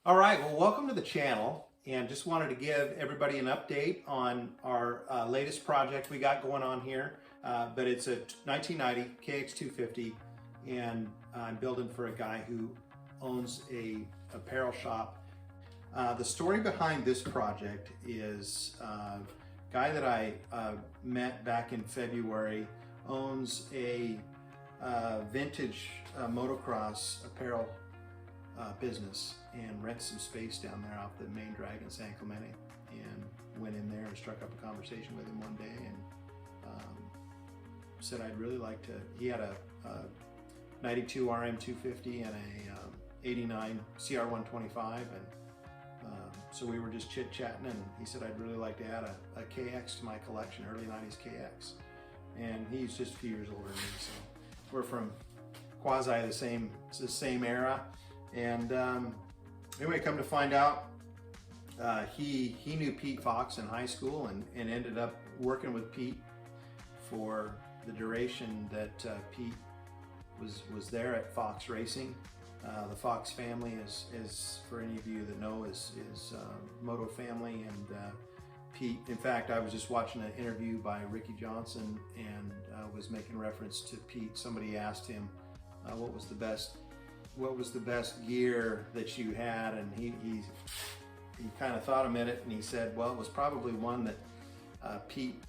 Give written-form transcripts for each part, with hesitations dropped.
All right, well, welcome to the channel, and just wanted to give everybody an update on our latest project we got going on here. But it's a 1990 KX250, and I'm building for a guy who owns a apparel shop. The story behind this project is a guy that I met back in February owns a vintage motocross apparel business and rent some space down there off the main drag in San Clemente, and went in there and struck up a conversation with him one day and said I'd really like to. He had a 92 RM250 and a 89 CR125, and so we were just chit-chatting, and he said I'd really like to add a KX to my collection, early 90s KX. And he's just a few years older than me, so we're from quasi the same era. And anyway, come to find out, he knew Pete Fox in high school and ended up working with Pete for the duration that Pete was there at Fox Racing. The Fox family is for any of you that know, is Moto family, and Pete, in fact, I was just watching an interview by Ricky Johnson and was making reference to Pete. Somebody asked him what was the best gear that you had, and he kind of thought a minute, and he said, well, it was probably one that Pete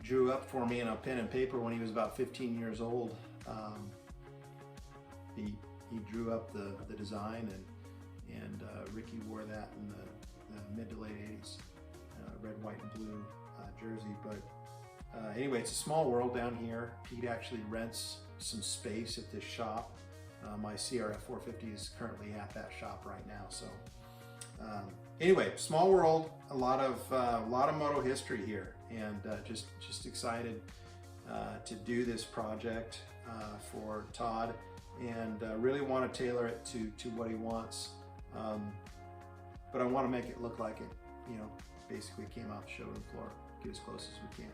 drew up for me in a pen and paper when he was about 15 years old. He drew up the design, and Ricky wore that in the mid to late 80s, red, white, and blue jersey. But anyway, it's a small world down here. Pete actually rents some space at this shop. My CRF450 is currently at that shop right now. So anyway, small world, a lot of moto history here, and just excited to do this project for Todd, and really want to tailor it to what he wants. But I want to make it look like it, basically came off the showroom floor, get as close as we can.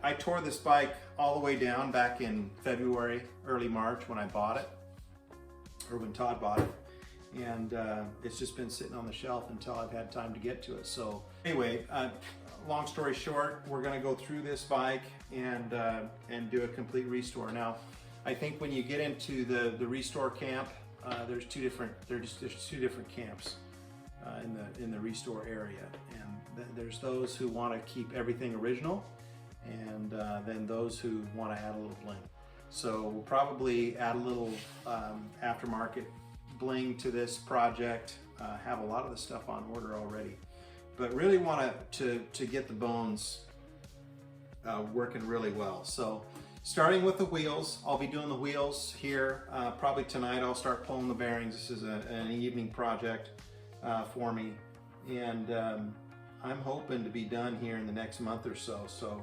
I tore this bike all the way down back in February, early March when I bought it, or when Todd bought it, and it's just been sitting on the shelf until I've had time to get to it. So anyway, long story short, we're going to go through this bike and do a complete restore. Now, I think when you get into the restore camp, there's two different camps in the restore area, and there's those who want to keep everything original, and then those who want to add a little bling. So we'll probably add a little aftermarket bling to this project. Have a lot of the stuff on order already, but really want to get the bones working really well. So starting with the wheels, I'll be doing the wheels here. Probably tonight I'll start pulling the bearings. This is an evening project for me, and I'm hoping to be done here in the next month or so. So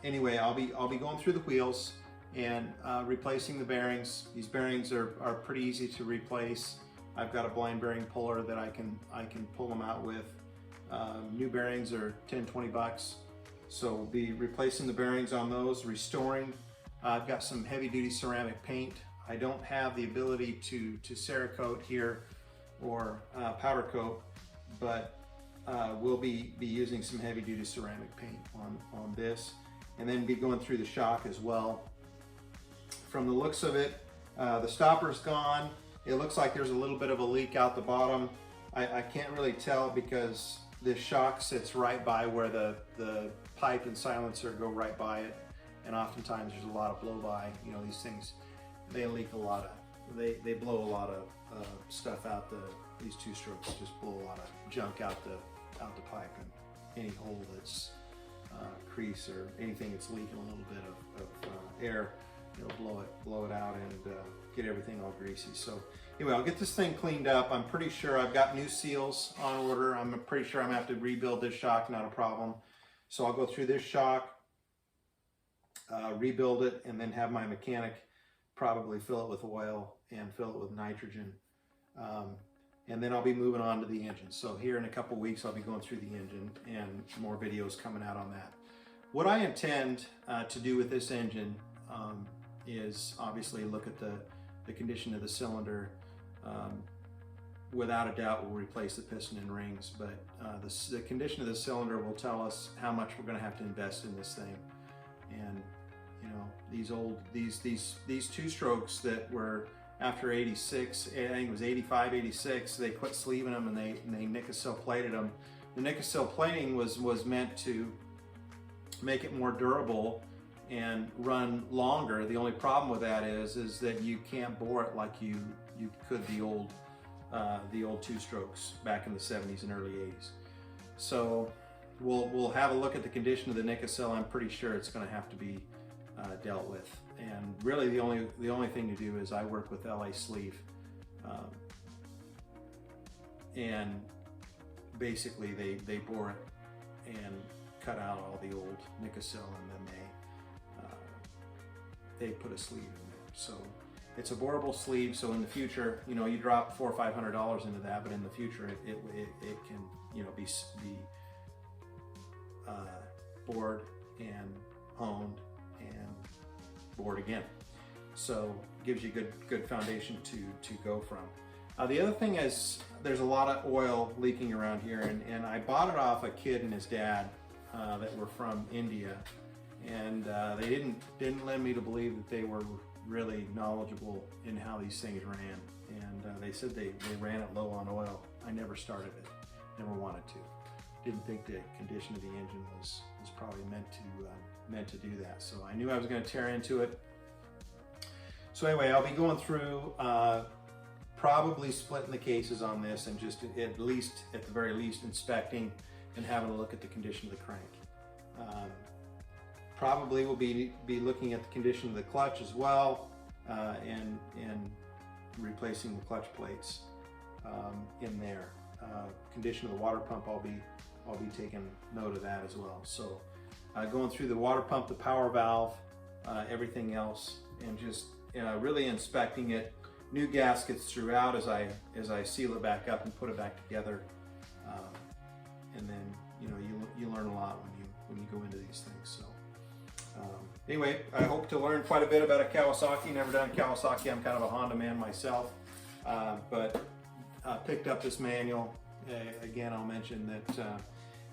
anyway, I'll be going through the wheels and replacing the bearings. These bearings are pretty easy to replace. I've got a blind bearing puller that I can pull them out with. New bearings are 10-20 bucks. So we'll be replacing the bearings on those, restoring. I've got some heavy duty ceramic paint. I don't have the ability to Cerakote here or powder coat, but we'll be using some heavy duty ceramic paint on this, and then be going through the shock as well. From the looks of it, the stopper's gone. It looks like there's a little bit of a leak out the bottom. I can't really tell because this shock sits right by where the pipe and silencer go right by it, and oftentimes there's a lot of blow by. These things, they leak a lot of, they blow a lot of stuff out. These two strokes just blow a lot of junk out the pipe, and any hole that's crease or anything that's leaking a little bit of air, it'll blow it out and get everything all greasy. So anyway, I'll get this thing cleaned up. I'm pretty sure I've got new seals on order. I'm pretty sure I'm gonna have to rebuild this shock, not a problem. So I'll go through this shock, rebuild it, and then have my mechanic probably fill it with oil and fill it with nitrogen. And then I'll be moving on to the engine. So here in a couple weeks, I'll be going through the engine, and more videos coming out on that. What I intend to do with this engine is obviously look at the condition of the cylinder, without a doubt will replace the piston and rings, but the condition of the cylinder will tell us how much we're going to have to invest in this thing. And you know, these two strokes that were after 86, I think it was 85, 86, they quit sleeving them and they Nickel plated them. The Nickel plating was meant to make it more durable and run longer. The only problem with that is that you can't bore it like you could the old two strokes back in the 70s and early 80s. So we'll have a look at the condition of the Nickel. I'm pretty sure it's going to have to be dealt with. And really the only thing to do is I work with LA Sleeve, and basically they bore it and cut out all the old Nickel, and then they put a sleeve in there. So it's a boreable sleeve, so in the future, you know, you drop $400 or $500 into that, but in the future it can, you know, be bored and honed and bored again. So gives you good foundation to go from. The other thing is there's a lot of oil leaking around here, and I bought it off a kid and his dad that were from India, and they didn't lend me to believe that they were really knowledgeable in how these things ran, and they said they ran it low on oil. I never started it, never wanted to. Didn't think the condition of the engine was probably meant to do that. So I knew I was going to tear into it. So anyway, I'll be going through probably splitting the cases on this and just at the very least inspecting and having a look at the condition of the crank. Probably will be looking at the condition of the clutch as well, and replacing the clutch plates in there. Condition of the water pump, I'll be taking note of that as well. So going through the water pump, the power valve, everything else, and just really inspecting it. New gaskets throughout as I seal it back up and put it back together, and then you learn a lot when you go into these things. So anyway, I hope to learn quite a bit about a Kawasaki. Never done Kawasaki. I'm kind of a Honda man myself, but picked up this manual. Again, I'll mention that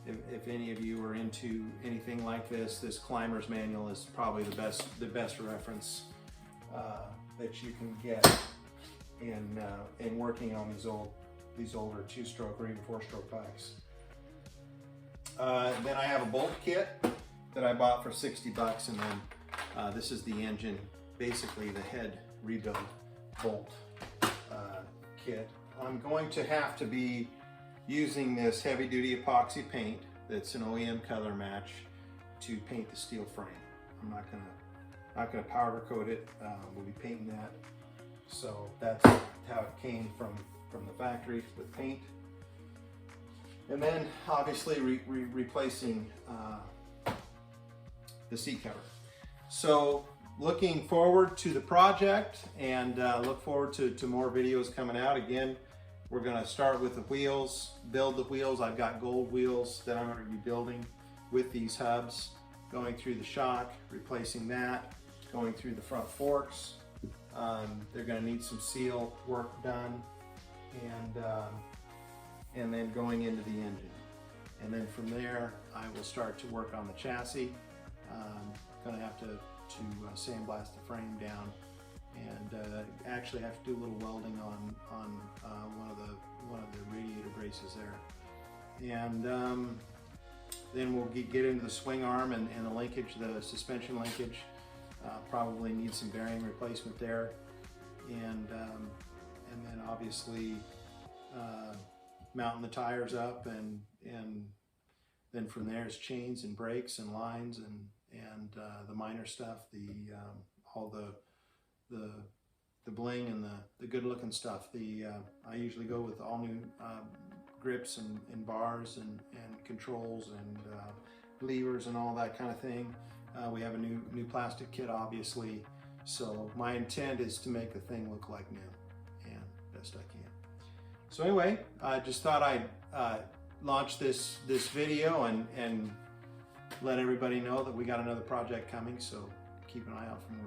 if any of you are into anything like this Climber's manual is probably the best reference that you can get in working on these older 2-stroke or even 4-stroke bikes. Then I have a bolt kit that I bought for 60 bucks, and then this is the engine, basically the head rebuild bolt kit. I'm going to have to be using this heavy duty epoxy paint that's an OEM color match to paint the steel frame. I'm not gonna powder coat it. We'll be painting that. So that's how it came from the factory with paint. And then obviously replacing the seat cover. So looking forward to the project, and look forward to more videos coming out. Again, we're going to start with the wheels, build the wheels. I've got gold wheels that I'm going to be building with these hubs, going through the shock, replacing that, going through the front forks. They're going to need some seal work done, and then going into the engine. And then from there, I will start to work on the chassis. Going to have to sandblast the frame down, and actually have to do a little welding on one of the radiator braces there. And then we'll get into the swing arm and the linkage, the suspension linkage. Probably need some bearing replacement there, and then obviously mounting the tires up, and then from there is chains and brakes and lines and the minor stuff, all the bling and the good looking stuff. I usually go with all new grips and bars and controls and levers and all that kind of thing. We have a new plastic kit, obviously, so my intent is to make the thing look like new, and best I can. So anyway, I just thought I'd launch this video and let everybody know that we got another project coming, so keep an eye out for more.